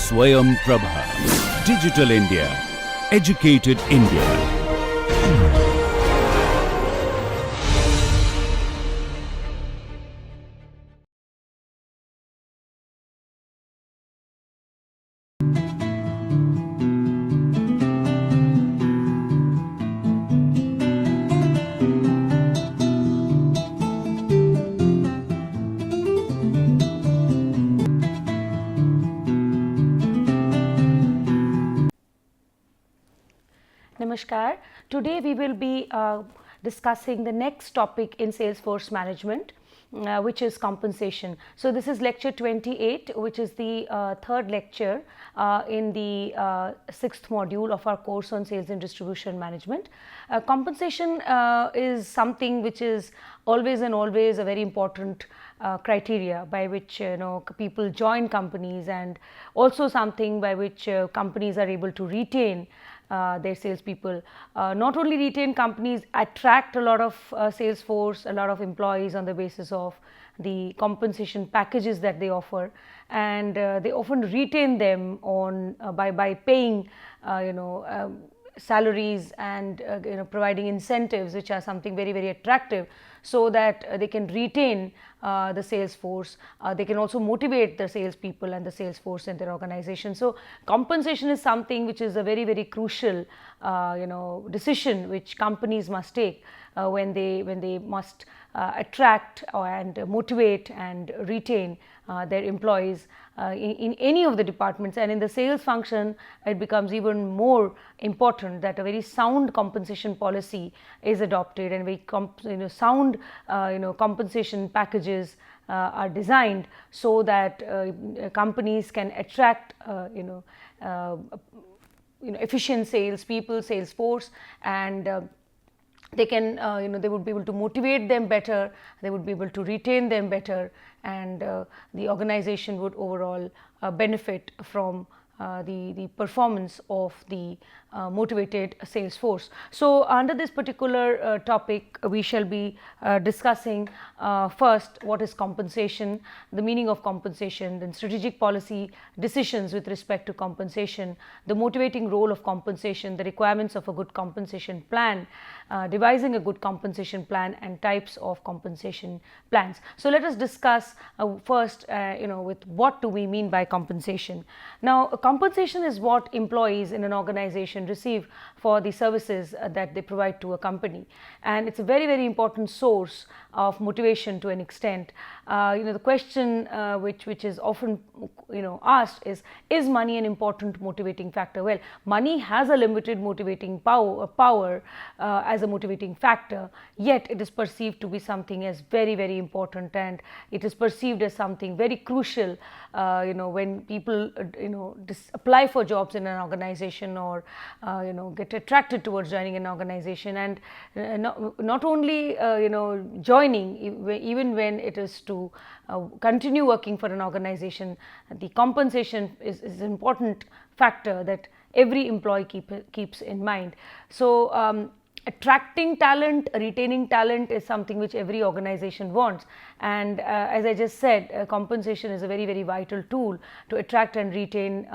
Swayam Prabha. Digital India. Educated India. Namaskar. Today we will be discussing the next topic in Salesforce management, which is compensation. So this is lecture 28, which is the third lecture in the sixth module of our course on sales and distribution management. Compensation is something which is always and always a very important criteria by which people join companies, and also something by which companies are able to retain their salespeople. Not only retain, companies attract a lot of sales force, a lot of employees on the basis of the compensation packages that they offer, and they often retain them on by paying salaries and providing incentives, which are something very, very attractive, so that they can retain the sales force. They can also motivate the salespeople and the sales force in their organization. So compensation is something which is a very, very crucial decision which companies must take when they must attract and motivate and retain their employees in any of the departments. And in the sales function, it becomes even more important that a very sound compensation policy is adopted, and very sound compensation packages are designed so that companies can attract efficient sales people, sales force, and they can they would be able to motivate them better, they would be able to retain them better, and the organization would overall benefit from the performance of the motivated sales force. So under this particular topic, we shall be discussing first what is compensation, the meaning of compensation, then strategic policy decisions with respect to compensation, the motivating role of compensation, the requirements of a good compensation plan, devising a good compensation plan, and types of compensation plans. So let us discuss first with what do we mean by compensation. Now compensation is what employees in an organization receive for the services that they provide to a company, and it's a very, very important source of motivation to an extent. The question which is often asked is money an important motivating factor? Well, money has a limited motivating power as a motivating factor, yet it is perceived to be something as very, very important, and it is perceived as something very crucial when people apply for jobs in an organization, or get attracted towards joining an organization, and not only joining, even when it is to continue working for an organization, the compensation is an important factor that every employee keeps in mind. So attracting talent, retaining talent is something which every organization wants, and as I just said, compensation is a very, very vital tool to attract and retain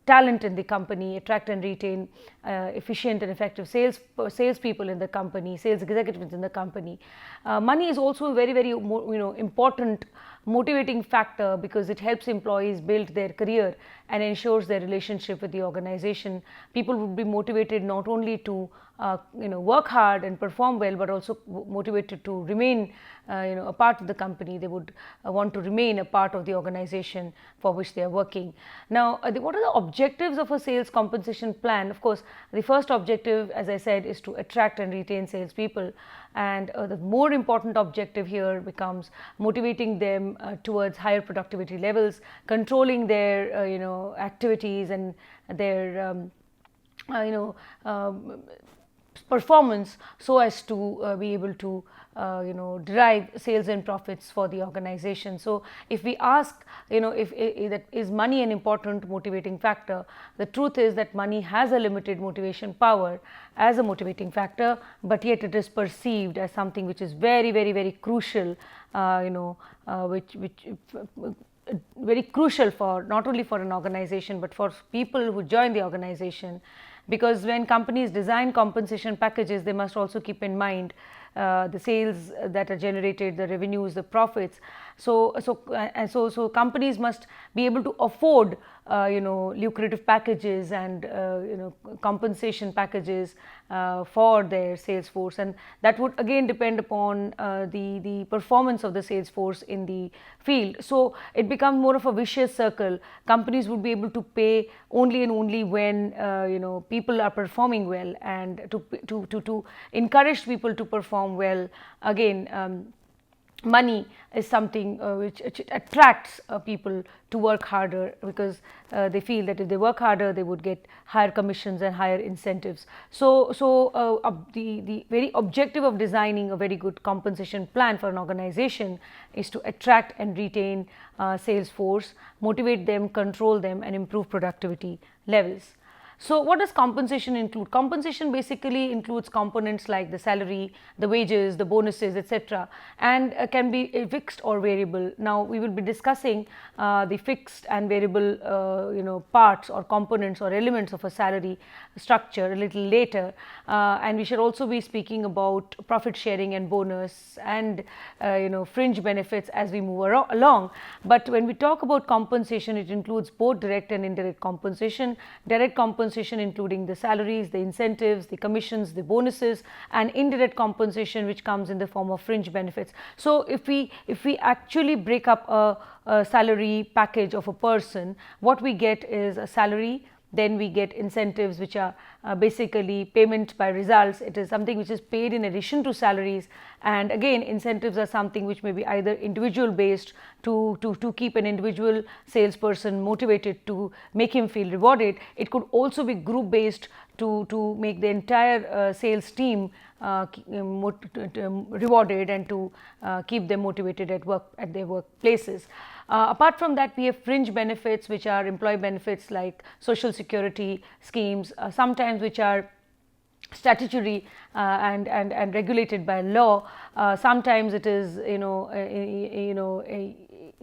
talent in the company, attract and retain efficient and effective salespeople in the company, sales executives in the company. Money is also a very, very important motivating factor, because it helps employees build their career and ensures their relationship with the organization. People would be motivated not only to work hard and perform well, but also motivated to remain a part of the company. They would want to remain a part of the organization for which they are working. Now what are the objectives of a sales compensation plan? Of course, the first objective, as I said, is to attract and retain salespeople, and the more important objective here becomes motivating them towards higher productivity levels, controlling their activities and their performance, so as to be able to derive sales and profits for the organization. So if we ask that is money an important motivating factor, the truth is that money has a limited motivation power as a motivating factor, but yet it is perceived as something which is very, very, very crucial, which very crucial for not only for an organization but for people who join the organization, because when companies design compensation packages, they must also keep in mind the sales that are generated, the revenues, the profits. So companies must be able to afford lucrative packages and compensation packages for their sales force, and that would again depend upon the performance of the sales force in the field. So it becomes more of a vicious circle. Companies would be able to pay only and only when people are performing well, and to encourage people to perform well. Again, money is something which attracts people to work harder, because they feel that if they work harder, they would get higher commissions and higher incentives. So the very objective of designing a very good compensation plan for an organization is to attract and retain sales force, motivate them, control them, and improve productivity levels. So what does compensation include? Compensation basically includes components like the salary, the wages, the bonuses, etc., and can be fixed or variable. Now we will be discussing the fixed and variable parts or components or elements of a salary structure a little later, and we should also be speaking about profit sharing and bonus and fringe benefits as we move along. But when we talk about compensation, it includes both direct and indirect compensation. Direct compensation including the salaries, the incentives, the commissions, the bonuses, and indirect compensation which comes in the form of fringe benefits. So if we actually break up a salary package of a person, what we get is a salary, then we get incentives, which are basically payment by results. It is something which is paid in addition to salaries, and again incentives are something which may be either individual based to keep an individual salesperson motivated, to make him feel rewarded. It could also be group based to make the entire sales team rewarded and to keep them motivated at their workplaces. Apart from that, we have fringe benefits, which are employee benefits like social security schemes, sometimes which are statutory and regulated by law. Sometimes it is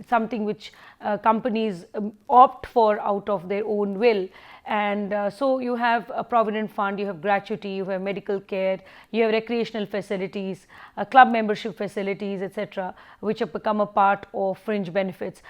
something which companies opt for out of their own will. And so you have a provident fund, you have gratuity, you have medical care, you have recreational facilities, club membership facilities, etc., which have become a part of fringe benefits.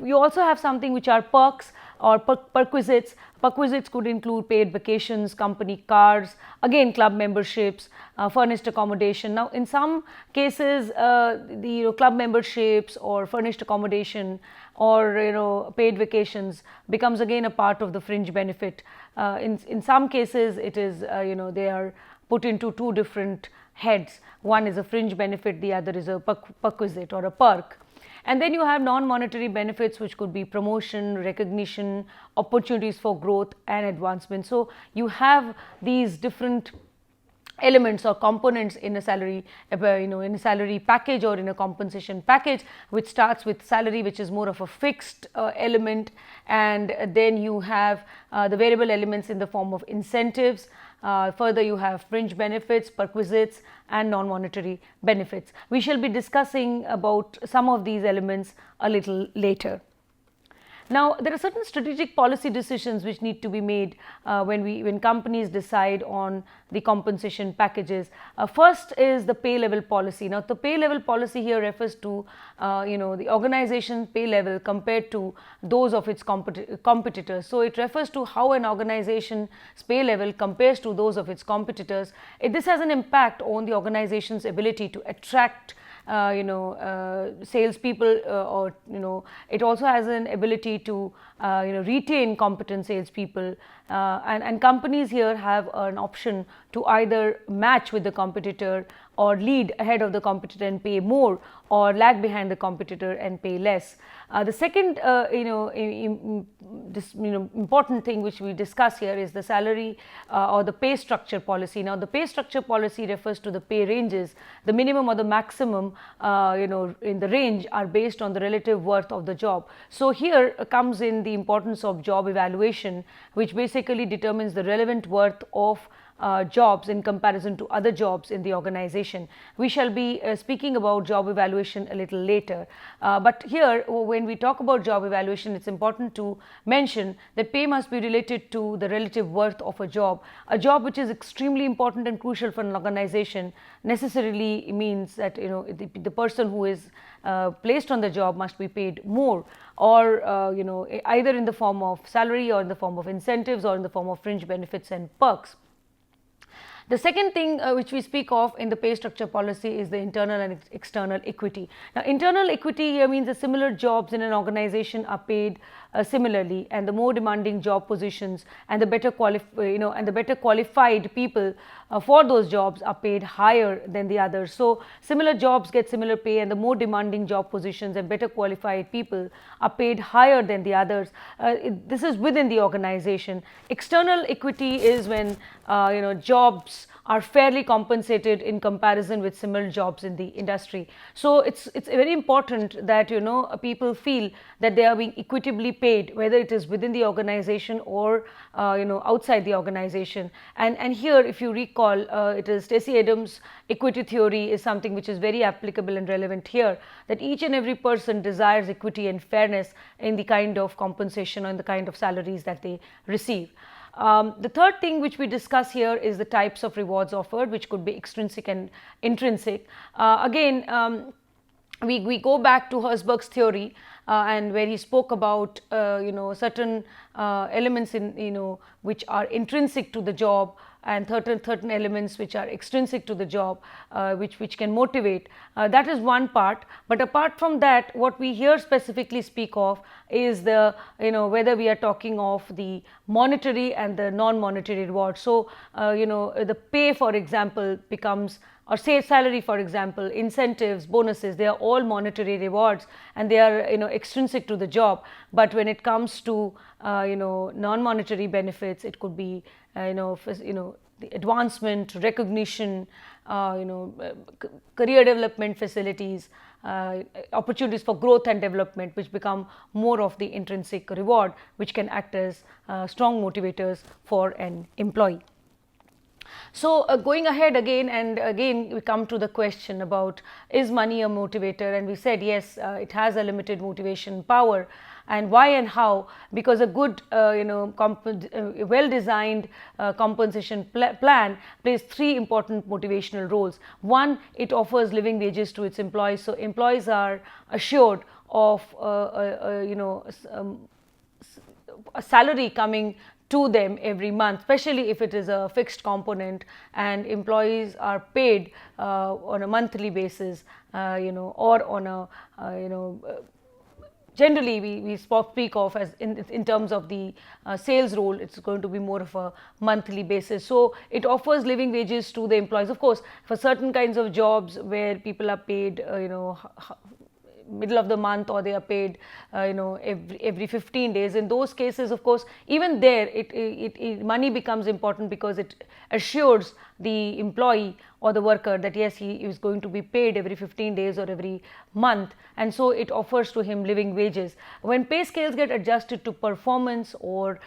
You also have something which are perks or perquisites. Perquisites could include paid vacations, company cars, again club memberships, furnished accommodation. Now in some cases the club memberships or furnished accommodation or paid vacations becomes again a part of the fringe benefit. In some cases it is they are put into two different heads. One is a fringe benefit, the other is a perquisite or a perk. And then you have non-monetary benefits, which could be promotion, recognition, opportunities for growth and advancement. So you have these different elements or components in a salary, in a salary package or in a compensation package, which starts with salary, which is more of a fixed element, and then you have the variable elements in the form of incentives. Further, you have fringe benefits, perquisites, and non-monetary benefits. We shall be discussing about some of these elements a little later. Now, there are certain strategic policy decisions which need to be made when companies decide on the compensation packages. First is the pay level policy. Now, the pay level policy here refers to the organization pay level compared to those of its competitors. So it refers to how an organization's pay level compares to those of its competitors. This has an impact on the organization's ability to attract salespeople, or it also has an ability to retain competent salespeople, and companies here have an option to either match with the competitor or lead ahead of the competitor and pay more, or lag behind the competitor and pay less. The second important thing which we discuss here is the salary or the pay structure policy. Now the pay structure policy refers to the pay ranges. The minimum or the maximum in the range are based on the relative worth of the job. So here comes in the importance of job evaluation, which basically determines the relevant worth of jobs in comparison to other jobs in the organization. We shall be speaking about job evaluation a little later, but here when we talk about job evaluation, it's important to mention that pay must be related to the relative worth of a job. A job which is extremely important and crucial for an organization necessarily means that the person who is placed on the job must be paid more, or either in the form of salary or in the form of incentives or in the form of fringe benefits and perks. The second thing which we speak of in the pay structure policy is the internal and external equity. Now, internal equity here means that similar jobs in an organization are paid similarly, and the more demanding job positions and the better qualified people for those jobs are paid higher than the others. So, similar jobs get similar pay, and the more demanding job positions and better qualified people are paid higher than the others. This is within the organization. External equity is when jobs are fairly compensated in comparison with similar jobs in the industry. So it's very important that people feel that they are being equitably paid, whether it is within the organization or outside the organization. And here, if you recall, it is Stacey Adams' equity theory is something which is very applicable and relevant here, that each and every person desires equity and fairness in the kind of compensation or in the kind of salaries that they receive. The third thing which we discuss here is the types of rewards offered, which could be extrinsic and intrinsic. We go back to Herzberg's theory, and where he spoke about certain elements in which are intrinsic to the job, and certain elements which are extrinsic to the job, which can motivate. That is one part. But apart from that, what we here specifically speak of is the whether we are talking of the monetary and the non-monetary reward. So the pay, for example, becomes, or say salary, for example, incentives, bonuses, they are all monetary rewards and they are extrinsic to the job. But when it comes to non-monetary benefits, it could be the advancement, recognition, career development facilities, opportunities for growth and development, which become more of the intrinsic reward, which can act as strong motivators for an employee. So going ahead again and again, we come to the question about, is money a motivator? And we said yes, it has a limited motivation power. And why and how? Because a good well designed compensation plan plays three important motivational roles. One, it offers living wages to its employees, so employees are assured of a salary coming to them every month, especially if it is a fixed component and employees are paid on a monthly basis, or on a generally we speak of as in terms of the sales role, it's going to be more of a monthly basis. So it offers living wages to the employees. Of course, for certain kinds of jobs where people are paid middle of the month, or they are paid every 15 days, in those cases, of course, even there money becomes important, because it assures the employee or the worker that yes, he is going to be paid every 15 days or every month, and so it offers to him living wages. When pay scales get adjusted to performance, or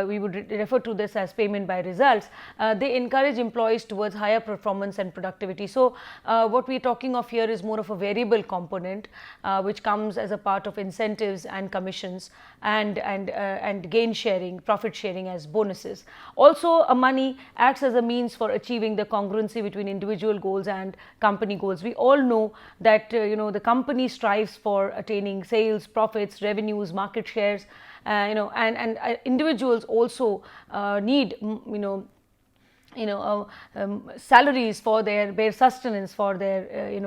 we would refer to this as payment by results, they encourage employees towards higher performance and productivity. So what we are talking of here is more of a variable component, which comes as a part of incentives and commissions and gain sharing, profit sharing as bonuses. Also, money acts as a means for achieving the congruency between individual goals and company goals. We all know that the company strives for attaining sales, profits, revenues, market shares, and individuals also need salaries for their bare sustenance, for their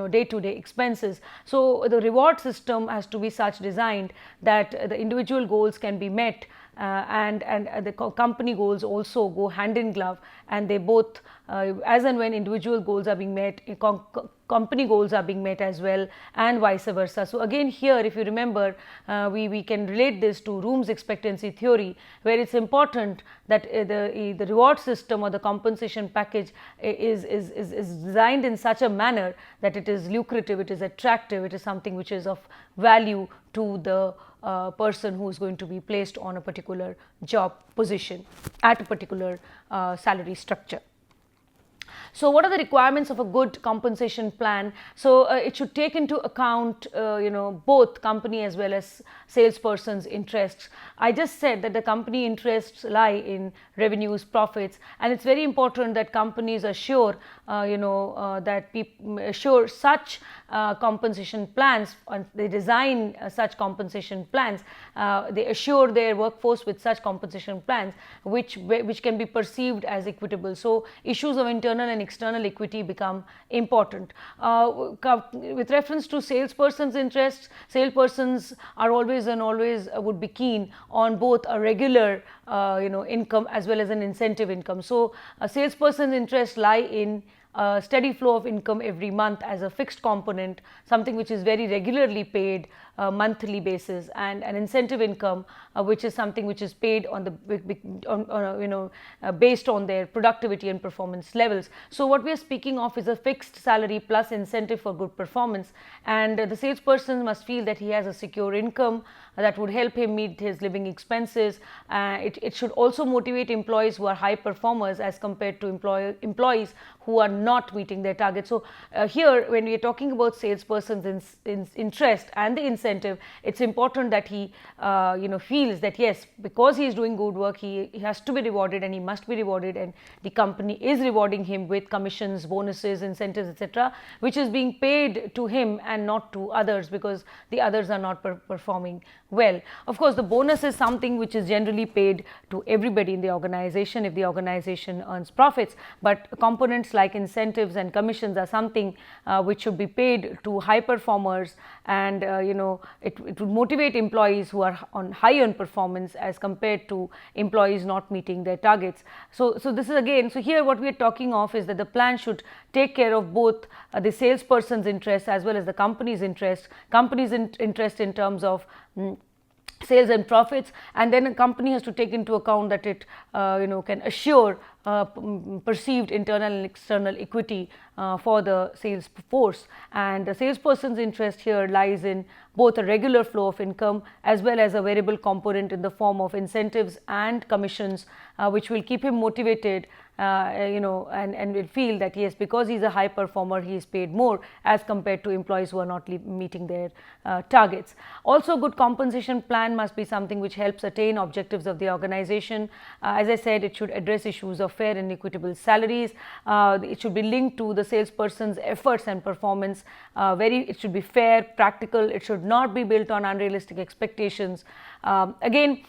day-to-day expenses. So the reward system has to be such designed that the individual goals can be met, and the company goals also go hand in glove, and they both as and when individual goals are being met, company goals are being met as well, and vice versa. So again, here if you remember, we can relate this to Room's expectancy theory, where it's important that the reward system or the compensation package is designed in such a manner that it is lucrative, it is attractive, it is something which is of value to the person who is going to be placed on a particular job position at a particular salary structure. So what are the requirements of a good compensation plan? So it should take into account both company as well as salesperson's interests. I just said that the company interests lie in revenues, profits, and it's very important that companies assure assure such compensation plans, and they design such compensation plans, they assure their workforce with such compensation plans which can be perceived as equitable. So issues of internal and external equity become important. With reference to salesperson's interests, salespersons are always would be keen on both a regular income as well as an incentive income. So a salesperson's interests lie in a steady flow of income every month as a fixed component, something which is very regularly paid monthly basis, and an incentive income which is something which is paid on the based on their productivity and performance levels. So what we are speaking of is a fixed salary plus incentive for good performance, and the salesperson must feel that he has a secure income that would help him meet his living expenses. It should also motivate employees who are high performers as compared to employees who are not meeting their targets. So here, when we are talking about salesperson's interest and the incentive, it's important that he feels that yes, because he is doing good work, he has to be rewarded and he must be rewarded, and the company is rewarding him with commissions, bonuses, incentives, etc., which is being paid to him and not to others, because the others are not performing well. Of course, the bonus is something which is generally paid to everybody in the organization if the organization earns profits, but components like incentives and commissions are something which should be paid to high performers, and it would motivate employees who are on high earned performance as compared to employees not meeting their targets. So this is again, so here what we are talking of is that the plan should take care of both the salesperson's interest as well as the company's interest, interest in terms of sales and profits, and then a company has to take into account that it can assure perceived internal and external equity for the sales force. And the salesperson's interest here lies in both a regular flow of income as well as a variable component in the form of incentives and commissions, which will keep him motivated and will feel that yes, because he is a high performer, he is paid more as compared to employees who are not meeting their targets. Also, good compensation plan must be something which helps attain objectives of the organization. As I said, it should address issues of fair and equitable salaries. It should be linked to the salesperson's efforts and performance. It should be fair, practical. It should not be built on unrealistic expectations. Again,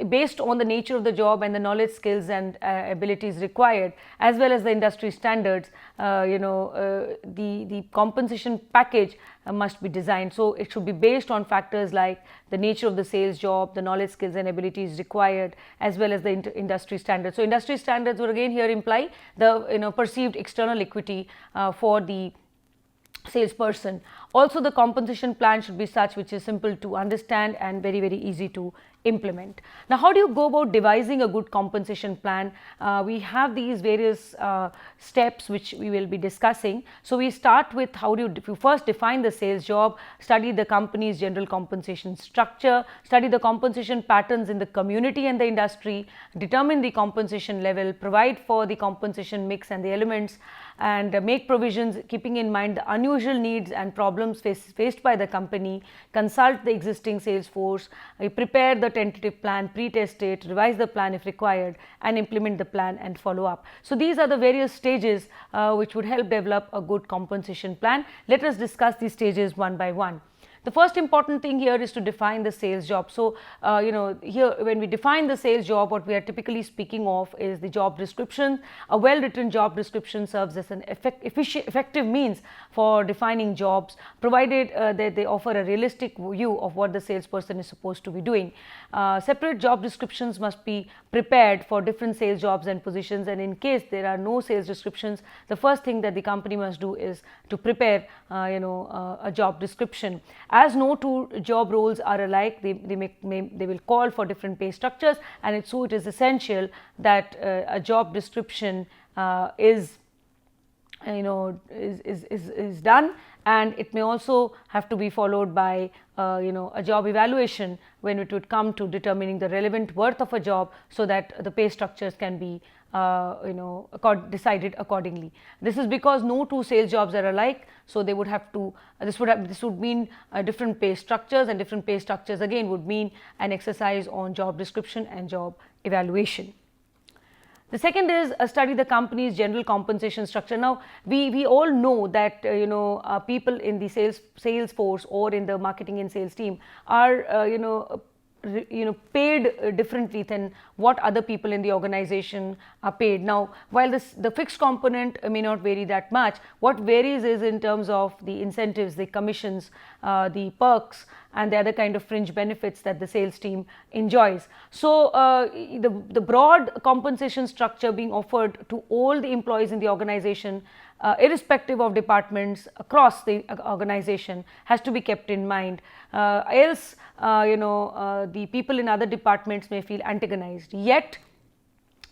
based on the nature of the job and the knowledge, skills and abilities required, as well as the industry standards, the compensation package must be designed. So it should be based on factors like the nature of the sales job, the knowledge, skills and abilities required, as well as the industry standards. So industry standards would again here imply the perceived external equity for the salesperson. Also, the compensation plan should be such which is simple to understand and very, very easy to implement. Now, how do you go about devising a good compensation plan? We have these various steps which we will be discussing. So, we start with if you first define the sales job, study the company's general compensation structure, study the compensation patterns in the community and the industry, determine the compensation level, provide for the compensation mix and the elements, and make provisions keeping in mind the unusual needs and problems faced by the company, consult the existing sales force, prepare the tentative plan, pre-test it, revise the plan if required, and implement the plan and follow up. So these are the various stages which would help develop a good compensation plan. Let us discuss these stages one by one. The first important thing here is to define the sales job. So, here when we define the sales job, what we are typically speaking of is the job description. A well written job description serves as an effective means for defining jobs, provided that they offer a realistic view of what the salesperson is supposed to be doing. Separate job descriptions must be prepared for different sales jobs and positions, and in case there are no sales descriptions, the first thing that the company must do is to prepare a job description. As no two job roles are alike, they will call for different pay structures, and it is essential that a job description is done, and it may also have to be followed by a job evaluation when it would come to determining the relevant worth of a job, so that the pay structures can be decided accordingly. This is because no two sales jobs are alike, so they would have to, this would mean different pay structures, and different pay structures again would mean an exercise on job description and job evaluation. The second is study the company's general compensation structure. Now, we all know that people in the sales force or in the marketing and sales team are paid differently than what other people in the organization are paid. Now, while the fixed component may not vary that much, what varies is in terms of the incentives, the commissions, the perks, and the other kind of fringe benefits that the sales team enjoys. So, the broad compensation structure being offered to all the employees in the organization, irrespective of departments across the organization, has to be kept in mind. Else, the people in other departments may feel antagonized. Yet,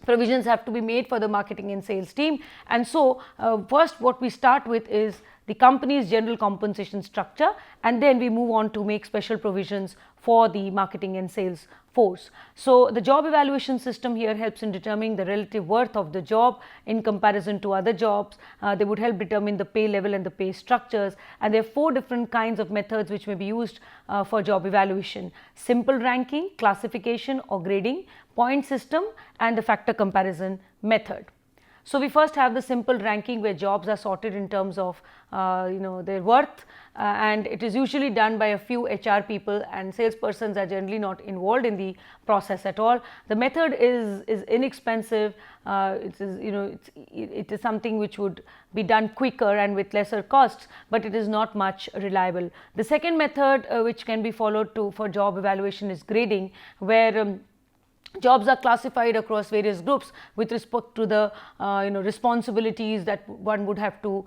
provisions have to be made for the marketing and sales team. And so, first what we start with is the company's general compensation structure, and then we move on to make special provisions for the marketing and sales force. So, the job evaluation system here helps in determining the relative worth of the job in comparison to other jobs. They would help determine the pay level and the pay structures, and there are 4 different kinds of methods which may be used for job evaluation: simple ranking, classification or grading, point system, and the factor comparison method. So, we first have the simple ranking, where jobs are sorted in terms of their worth, and it is usually done by a few HR people, and salespersons are generally not involved in the process at all. The method is inexpensive. It is something which would be done quicker and with lesser costs, but it is not much reliable. The second method which can be followed for job evaluation is grading, where jobs are classified across various groups with respect to the responsibilities that one would have to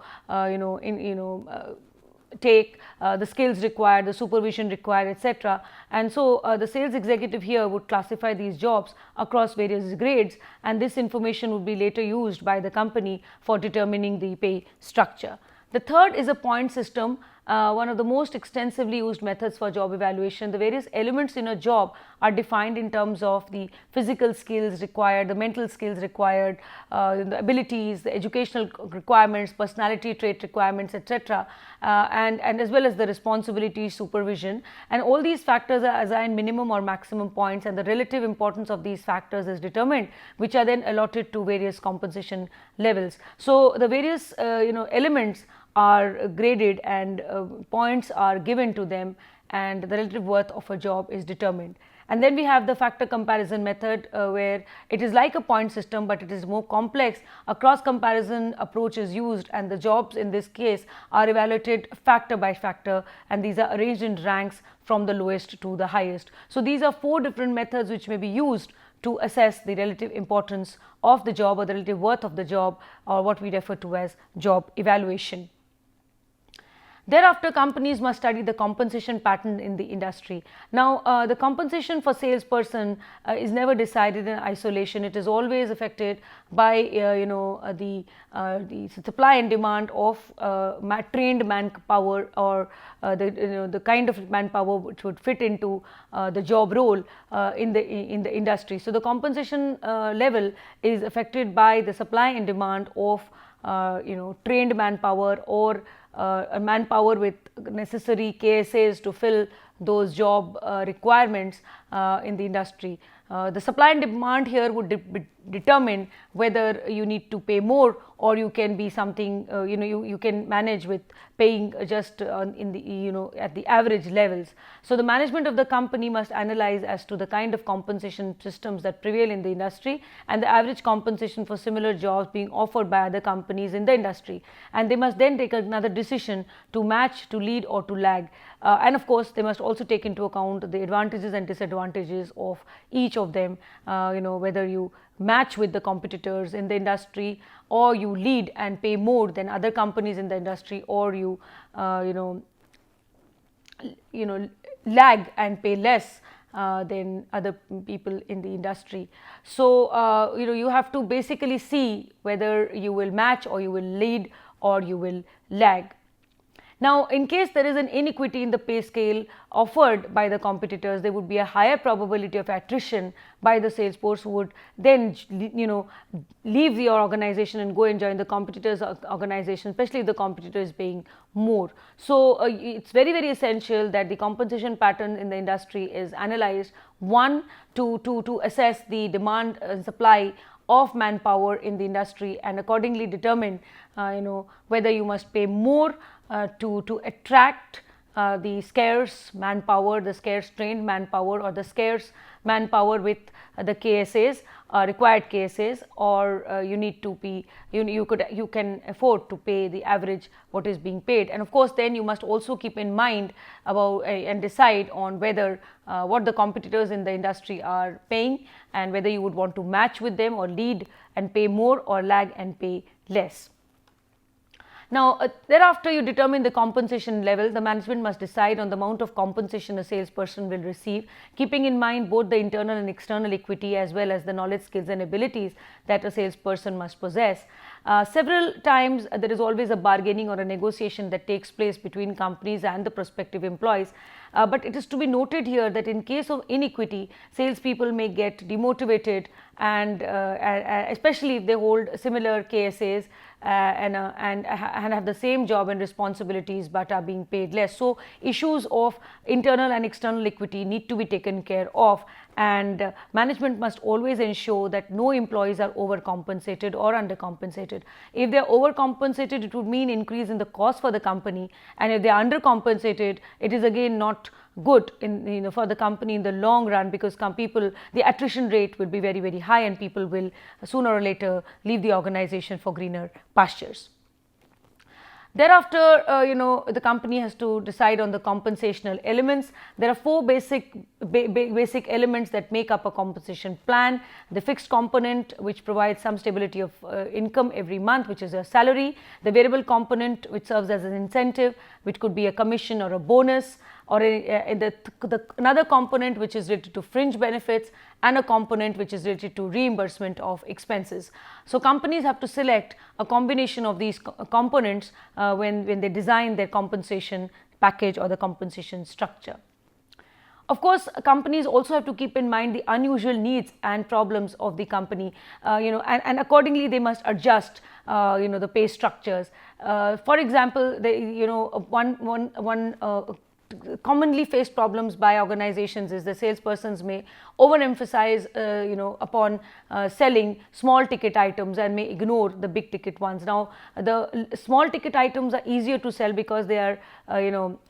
take, the skills required, the supervision required, etc. And so, the sales executive here would classify these jobs across various grades, and this information would be later used by the company for determining the pay structure. The third is a point system, one of the most extensively used methods for job evaluation. The various elements in a job are defined in terms of the physical skills required, the mental skills required, the abilities, the educational requirements, personality trait requirements, etc., and as well as the responsibility, supervision, and all these factors are assigned minimum or maximum points, and the relative importance of these factors is determined, which are then allotted to various compensation levels. So, the various elements are graded, and points are given to them, and the relative worth of a job is determined. And then we have the factor comparison method, where it is like a point system, but it is more complex. A cross comparison approach is used, and the jobs in this case are evaluated factor by factor, and these are arranged in ranks from the lowest to the highest. So, these are 4 different methods which may be used to assess the relative importance of the job, or the relative worth of the job, or what we refer to as job evaluation. Thereafter, companies must study the compensation pattern in the industry. Now, the compensation for salesperson is never decided in isolation. It is always affected by the supply and demand of trained manpower, or the kind of manpower which would fit into the job role in the industry. So, the compensation level is affected by the supply and demand of trained manpower, or a manpower with necessary KSAs to fill those job requirements in the industry. The supply and demand here would determine whether you need to pay more, or you can be something you can manage with paying just in the at the average levels. So, the management of the company must analyze as to the kind of compensation systems that prevail in the industry, and the average compensation for similar jobs being offered by other companies in the industry, and they must then take another decision to match, to lead, or to lag. And of course, they must also take into account the advantages and disadvantages of each of them, whether you match with the competitors in the industry, or you lead and pay more than other companies in the industry, or you lag and pay less than other people in the industry. So, you have to basically see whether you will match, or you will lead, or you will lag. Now, in case there is an inequity in the pay scale offered by the competitors, there would be a higher probability of attrition by the sales force, who would then leave your organization and go and join the competitors' organization, especially if the competitor is paying more. So, it's very, very essential that the compensation pattern in the industry is analyzed, one, to assess the demand and supply of manpower in the industry, and accordingly determine whether you must pay more to attract the scarce manpower, the scarce trained manpower, or the scarce manpower with the KSAs, required KSAs, or you need to be, you can afford to pay the average what is being paid. And of course, then you must also keep in mind about and decide on whether what the competitors in the industry are paying, and whether you would want to match with them, or lead and pay more, or lag and pay less. Now, thereafter you determine the compensation level. The management must decide on the amount of compensation a salesperson will receive, keeping in mind both the internal and external equity, as well as the knowledge, skills and abilities that a salesperson must possess. Several times there is always a bargaining or a negotiation that takes place between companies and the prospective employees. But it is to be noted here that in case of inequity, salespeople may get demotivated, and especially if they hold similar KSAs and have the same job and responsibilities but are being paid less. So, issues of internal and external equity need to be taken care of, and management must always ensure that no employees are overcompensated or undercompensated. If they are overcompensated, it would mean increase in the cost for the company, and if they are undercompensated, it is again not good in for the company in the long run, because people, the attrition rate will be very, very high, and people will sooner or later leave the organization for greener pastures. Thereafter, the company has to decide on the compensational elements. There are four basic elements that make up a compensation plan. The fixed component, which provides some stability of income every month, which is a salary. The variable component, which serves as an incentive, which could be a commission or a bonus, or another component which is related to fringe benefits, and a component which is related to reimbursement of expenses. So, companies have to select a combination of these components when they design their compensation package or the compensation structure. Of course, companies also have to keep in mind the unusual needs and problems of the company, and accordingly they must adjust the pay structures. For example, one commonly faced problems by organizations is the salespersons may overemphasize upon selling small ticket items and may ignore the big ticket ones. Now, the small ticket items are easier to sell because they are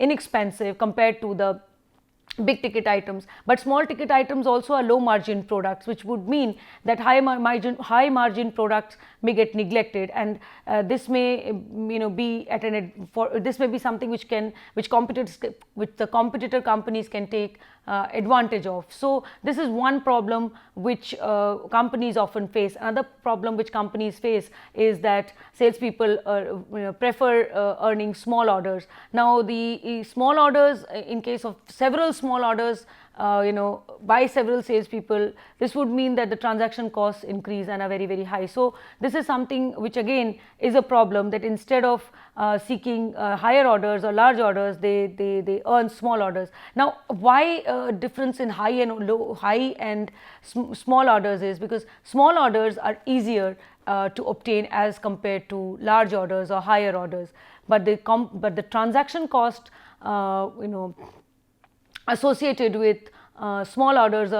inexpensive compared to the big ticket items, but small ticket items also are low margin products, which would mean that high margin products may get neglected, and this may be this may be something which the competitor companies can take advantage of. So, this is one problem which companies often face. Another problem which companies face is that salespeople prefer earning small orders. Now, the small orders, in case of several small orders by several salespeople, this would mean that the transaction costs increase and are very, very high. So, this is something which again is a problem, that instead of seeking higher orders or large orders, they earn small orders. Now, why difference in high and small orders is because small orders are easier to obtain as compared to large orders or higher orders, but the transaction cost associated with small orders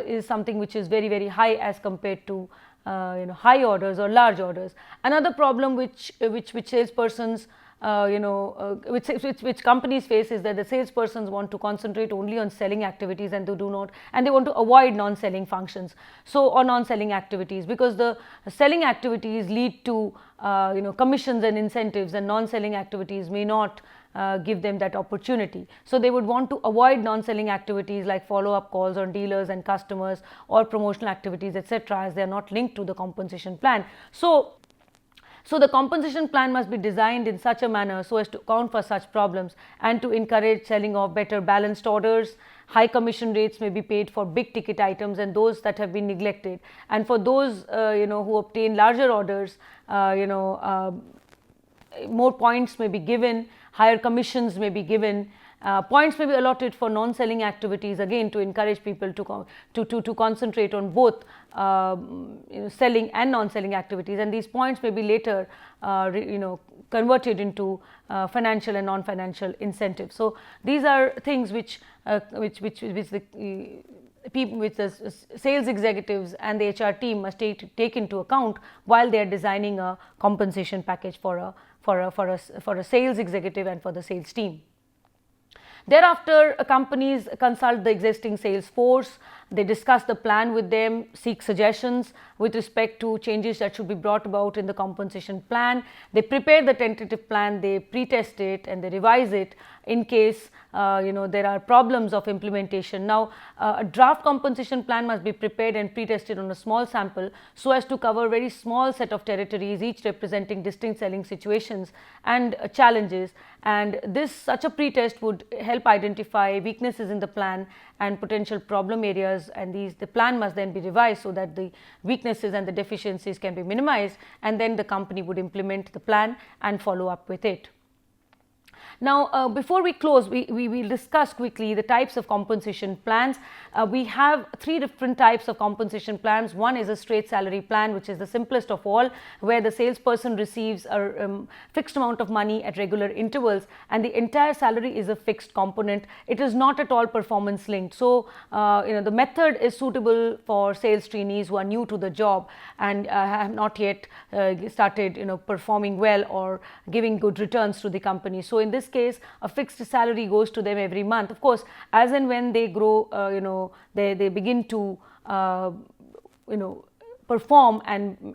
is something which is very, very high as compared to high orders or large orders. Another problem which salespersons which companies face is that the salespersons want to concentrate only on selling activities, and they want to avoid non-selling functions, or non-selling activities, because the selling activities lead to commissions and incentives, and non-selling activities may not give them that opportunity. So, they would want to avoid non-selling activities like follow-up calls on dealers and customers, or promotional activities, etc., as they are not linked to the compensation plan. So, the compensation plan must be designed in such a manner so as to account for such problems and to encourage selling of better balanced orders. High commission rates may be paid for big ticket items and those that have been neglected, and for those who obtain larger orders, more points may be given higher commissions may be given. Points may be allotted for non-selling activities, again to encourage people to concentrate on both selling and non-selling activities, and these points may be later converted into financial and non-financial incentives. So these are things which the people, which the sales executives and the HR team must take into account while they are designing a compensation package for a sales executive and for the sales team. Thereafter, companies consult the existing sales force, they discuss the plan with them, seek suggestions with respect to changes that should be brought about in the compensation plan. They prepare the tentative plan, they pre-test it and they revise it in case there are problems of implementation. Now, a draft compensation plan must be prepared and pre-tested on a small sample so as to cover a very small set of territories, each representing distinct selling situations and challenges, and such a pre-test would help identify weaknesses in the plan and potential problem areas, and the plan must then be revised so that the weaknesses and the deficiencies can be minimized, and then the company would implement the plan and follow up with it. Now, before we close, we will discuss quickly the types of compensation plans. We have 3 different types of compensation plans. One is a straight salary plan, which is the simplest of all, where the salesperson receives a fixed amount of money at regular intervals, and the entire salary is a fixed component. It is not at all performance linked. So, the method is suitable for sales trainees who are new to the job and have not yet started performing well or giving good returns to the company. So in this case, a fixed salary goes to them every month. Of course, as and when they grow, they begin to perform and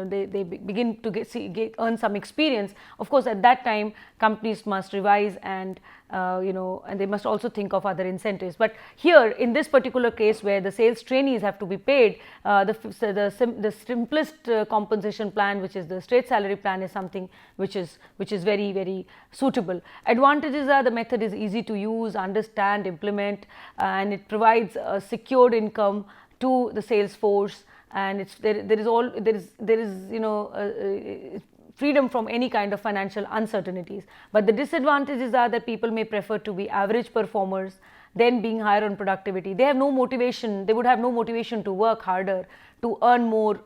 they begin to earn some experience. Of course, at that time companies must revise and and they must also think of other incentives. But here in this particular case, where the sales trainees have to be paid, the simplest compensation plan, which is the straight salary plan, is something which is very, very suitable. Advantages are the method is easy to use, understand, implement, and it provides a secured income to the sales force, and there is freedom from any kind of financial uncertainties. But the disadvantages are that people may prefer to be average performers than being higher on productivity. They have no motivation, they would have no motivation to work harder, to earn more,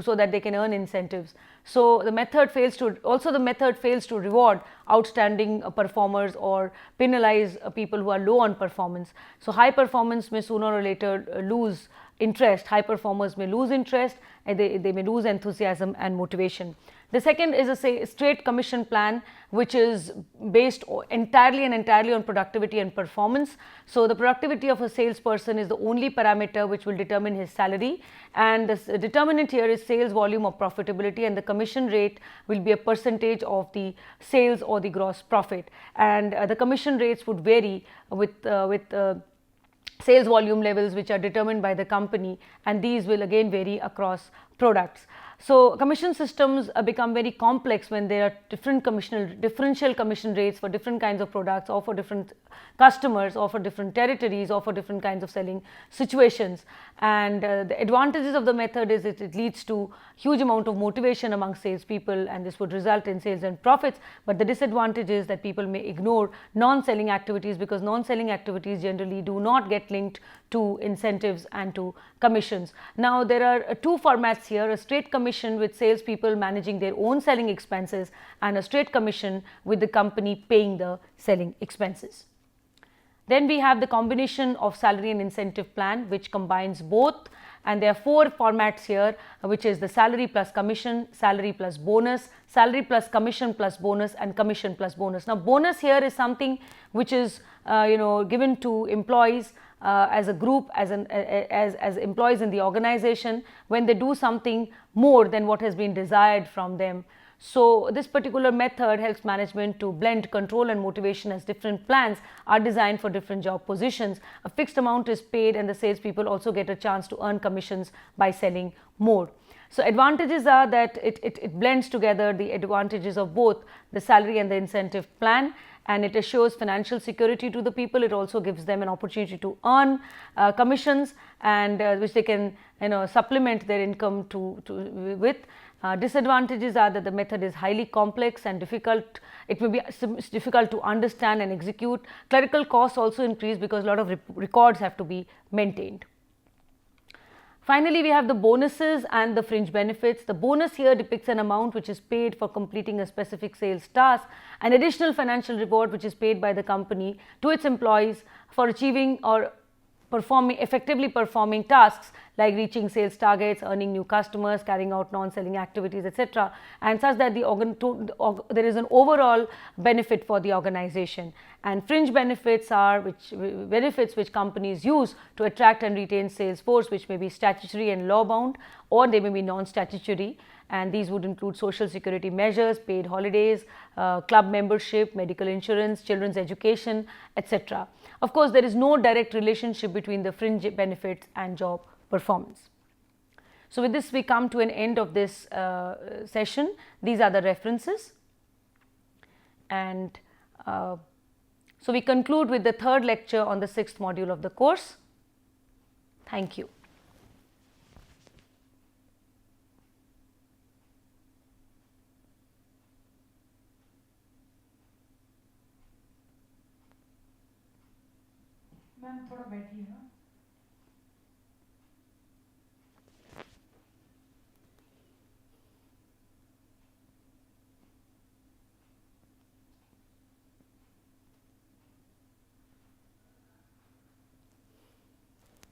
so that they can earn incentives. So the method fails to reward outstanding performers or penalize people who are low on performance. So high performance may sooner or later lose interest. High performers may lose interest, and they may lose enthusiasm and motivation. The second is a straight commission plan, which is based entirely on productivity and performance. So the productivity of a salesperson is the only parameter which will determine his salary, and the determinant here is sales volume or profitability, and the commission rate will be a percentage of the sales or the gross profit, and the commission rates would vary with sales volume levels which are determined by the company, and these will again vary across products. So commission systems become very complex when there are differential commission rates for different kinds of products, or for different customers, or for different territories, or for different kinds of selling situations. And the advantages of the method is it leads to huge amount of motivation among salespeople, and this would result in sales and profits. But the disadvantage is that people may ignore non-selling activities, because non-selling activities generally do not get linked to incentives and to commissions. Now, there are 2 formats here: a straight commission with salespeople managing their own selling expenses, and a straight commission with the company paying the selling expenses. Then we have the combination of salary and incentive plan, which combines both, and there are 4 formats here, which is the salary plus commission, salary plus bonus, salary plus commission plus bonus, and commission plus bonus. Now, bonus here is something which is given to employees as a group, as employees in the organization, when they do something more than what has been desired from them. So this particular method helps management to blend control and motivation, as different plans are designed for different job positions. A fixed amount is paid, and the salespeople also get a chance to earn commissions by selling more. So advantages are that it blends together the advantages of both the salary and the incentive plan, and it assures financial security to the people. It also gives them an opportunity to earn commissions, and which they can supplement their income with, Disadvantages are that the method is highly complex and difficult. It may be difficult to understand and execute. Clerical costs also increase because a lot of records have to be maintained. Finally, we have the bonuses and the fringe benefits. The bonus here depicts an amount which is paid for completing a specific sales task, an additional financial reward which is paid by the company to its employees for achieving or effectively performing tasks like reaching sales targets, earning new customers, carrying out non-selling activities, etc., and such that there is an overall benefit for the organization. And fringe benefits are benefits which companies use to attract and retain sales force, which may be statutory and law bound, or they may be non-statutory, and these would include social security measures, paid holidays, club membership, medical insurance, children's education, etc. Of course, there is no direct relationship between the fringe benefits and job performance. So, with this we come to an end of this session. These are the references, and so we conclude with the third lecture on the 6th module of the course. Thank you. Ma'am थोड़ा बैठिए ना.